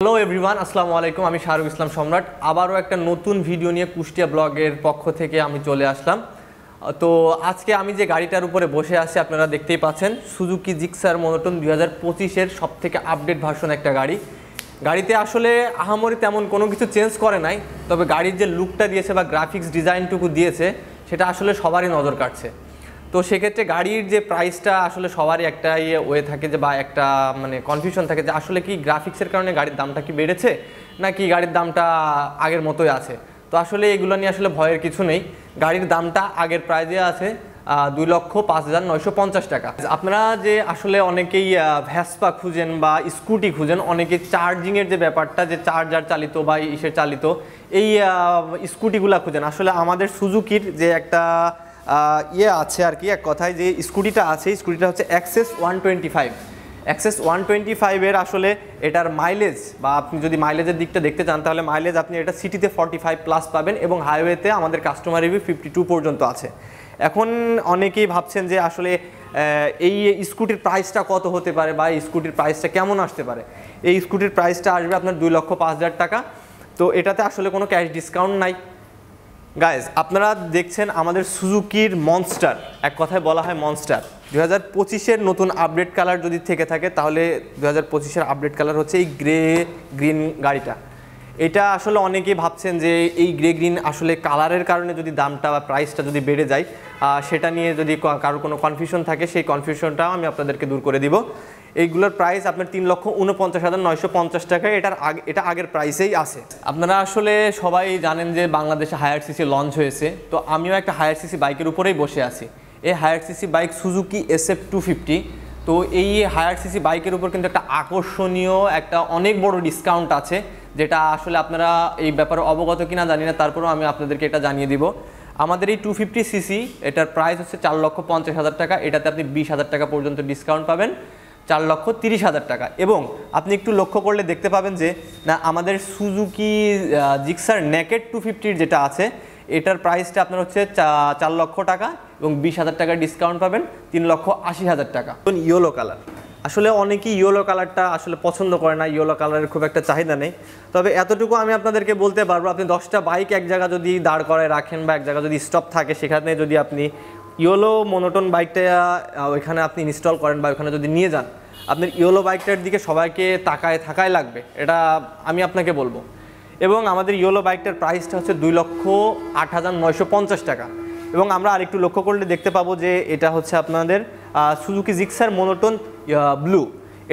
Hello everyone, আসসালামু আলাইকুম। আমি শাহরুখ ইসলাম সম্রাট আবারও একটা নতুন ভিডিও নিয়ে কুষ্টিয়া ব্লগের পক্ষ থেকে আমি চলে আসলাম। তো আজকে আমি যে গাড়িটার উপরে বসে আছি আপনারা দেখতেই পাচ্ছেন, সুজুকি জিক্সার মনোটন 2025-এর সবথেকে আপডেট ভার্সন একটা গাড়ি। গাড়িতে আসলে আহামরি তেমন কোনো কিছু চেঞ্জ করে নাই, তবে গাড়ির যে লুকটা দিয়েছে বা গ্রাফিক্স ডিজাইনটুকু দিয়েছে সেটা আসলে সবারই নজর কাটছে। তো সেক্ষেত্রে গাড়ির যে প্রাইসটা আসলে সবারই একটা ওয়ে থাকে যে বা একটা মানে কনফিউশন থাকে যে আসলে কি গ্রাফিক্সের কারণে গাড়ির দামটা কি বেড়েছে নাকি গাড়ির দামটা আগের মতোই আছে। তো আসলে এগুলো নিয়ে আসলে ভয়ের কিছু নেই, গাড়ির দামটা আগের প্রাইজে আছে 2,05,950 টাকা। আপনারা যে আসলে অনেকেই ভ্যাসপা খুঁজেন বা স্কুটি খুঁজেন, অনেকে চার্জিংয়ের যে ব্যাপারটা যে চার্জার চালিত বা ইসের চালিত এই স্কুটিগুলো খুঁজেন, আসলে আমাদের সুজুকির যে একটা আছে আর কি, এক কথায় যে স্কুটিটা আছে, স্কুটিটা হচ্ছে অ্যাক্সেস 125। অ্যাক্সেস 125-এর আসলে এটার মাইলেজ বা আপনি যদি মাইলেজের দিকটা দেখতে চান তাহলে মাইলেজ আপনি এটা সিটিতে 45+ পাবেন এবং হাইওয়েতে আমাদের কাস্টমার রিভিউ 52 পর্যন্ত আছে। এখন অনেকেই ভাবছেন যে আসলে এই স্কুটির প্রাইসটা কত হতে পারে বা এই স্কুটির প্রাইসটা কেমন আসতে পারে। এই স্কুটির প্রাইসটা আসবে আপনার 2,05,000 টাকা। তো এটাতে আসলে কোনো ক্যাশ ডিসকাউন্ট নাই গাইজ। আপনারা দেখছেন আমাদের সুজুকির মনস্টার, এক কথায় বলা হয় মনস্টার। 2025-এর নতুন আপডেট কালার যদি থেকে থাকে তাহলে 2025-এর আপডেট কালার হচ্ছে এই গ্রে গ্রিন গাড়িটা। এটা আসলে অনেকেই ভাবছেন যে এই গ্রে গ্রিন আসলে কালারের কারণে যদি দামটা বা প্রাইসটা যদি বেড়ে যায়, সেটা নিয়ে যদি কারোর কোনো কনফিউশন থাকে সেই কনফিউশনটাও আমি আপনাদেরকে দূর করে দিব। এইগুলোর প্রাইস আপনার 3,49,950 টাকা, এটা আগের প্রাইসেই আছে। আপনারা আসলে সবাই জানেন যে বাংলাদেশে হায়ার সিসি লঞ্চ হয়েছে, তো আমিও একটা হায়ার সিসি বাইকের উপরেই বসে আছি। এই higher CC bike Suzuki SF250। তো এই হায়ার সিসি বাইকের উপর কিন্তু একটা আকর্ষণীয় একটা অনেক বড় ডিসকাউন্ট আছে, যেটা আসলে আপনারা এই ব্যাপারে অবগত কিনা জানি না, তারপরেও আমি আপনাদেরকে এটা জানিয়ে দিব। আমাদের এই 250cc এটার প্রাইস হচ্ছে 4,50,000 টাকা, এটাতে আপনি 20,000 টাকা পর্যন্ত ডিসকাউন্ট পাবেন, 4,30,000 টাকা। এবং আপনি একটু লক্ষ্য করলে দেখতে পাবেন যে না আমাদের সুজুকি জিক্সার নেকেড 250 যেটা আছে এটার প্রাইসটা আপনার হচ্ছে 4 লক্ষ টাকা এবং 20,000 টাকা ডিসকাউন্ট পাবেন, 3,80,000 টাকা। ইয়েলো কালার, আসলে অনেকেই ইয়েলো কালারটা আসলে পছন্দ করে না, ইয়েলো কালারের খুব একটা চাহিদা নেই। তবে এতটুকু আমি আপনাদেরকে বলতে পারবো, আপনি 10টা বাইক এক জায়গা যদি দাঁড় করায় রাখেন বা এক জায়গা যদি স্টপ থাকে, সেখানে যদি আপনি ইয়েলো মনোটন বাইকটা ওইখানে আপনি ইনস্টল করেন বা ওইখানে যদি নিয়ে যান, আপনার ইয়েলো বাইকটার দিকে সবাইকে থাকাই লাগবে, এটা আমি আপনাকে বলবো। এবং আমাদের ইয়েলো বাইকটার প্রাইসটা হচ্ছে 2,08,950 টাকা। এবং আমরা আরেকটু লক্ষ্য করলে দেখতে পাবো যে এটা হচ্ছে আপনাদের সুজুকি জিক্সার মনোটন ব্লু,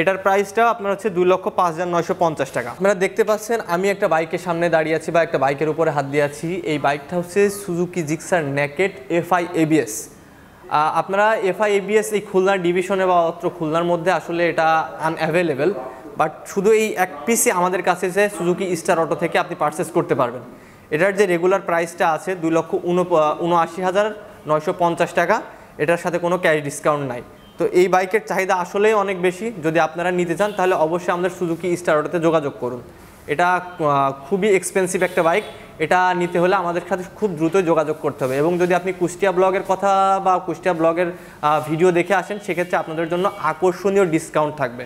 এটার প্রাইসটাও আপনার হচ্ছে 2,05,950 টাকা। আপনারা দেখতে পাচ্ছেন আমি একটা বাইকের সামনে দাঁড়িয়ে আছি বা একটা বাইকের উপরে হাত দিয়ে আছি। এই বাইকটা হচ্ছে Suzuki Gixxer naked FI ABS। আপনারা FI ABS এই খুলনার ডিভিশনে বা অত্র খুলনার মধ্যে আসলে এটা আনঅ্যাভেলেবেল, বাট শুধু এই এক পিসই আমাদের কাছে যে সুজুকি স্টার অটো থেকে আপনি পারচেস করতে পারবেন। এটার যে রেগুলার প্রাইসটা আছে 2,79,950 টাকা, এটার সাথে কোনো ক্যাশ ডিসকাউন্ট নাই। তো এই বাইকের চাহিদা আসলেই অনেক বেশি, যদি আপনারা নিতে চান তাহলে অবশ্যই আমাদের সুজুকি স্টার অটোতে যোগাযোগ করুন। এটা খুবই এক্সপেন্সিভ একটা বাইক, এটা নিতে হলে আমাদের সাথে খুব দ্রুত যোগাযোগ করতে হবে। এবং যদি আপনি কুষ্টিয়া ব্লগের কথা বা কুষ্টিয়া ব্লগের ভিডিও দেখে আসেন, সেক্ষেত্রে আপনাদের জন্য আকর্ষণীয় ডিসকাউন্ট থাকবে।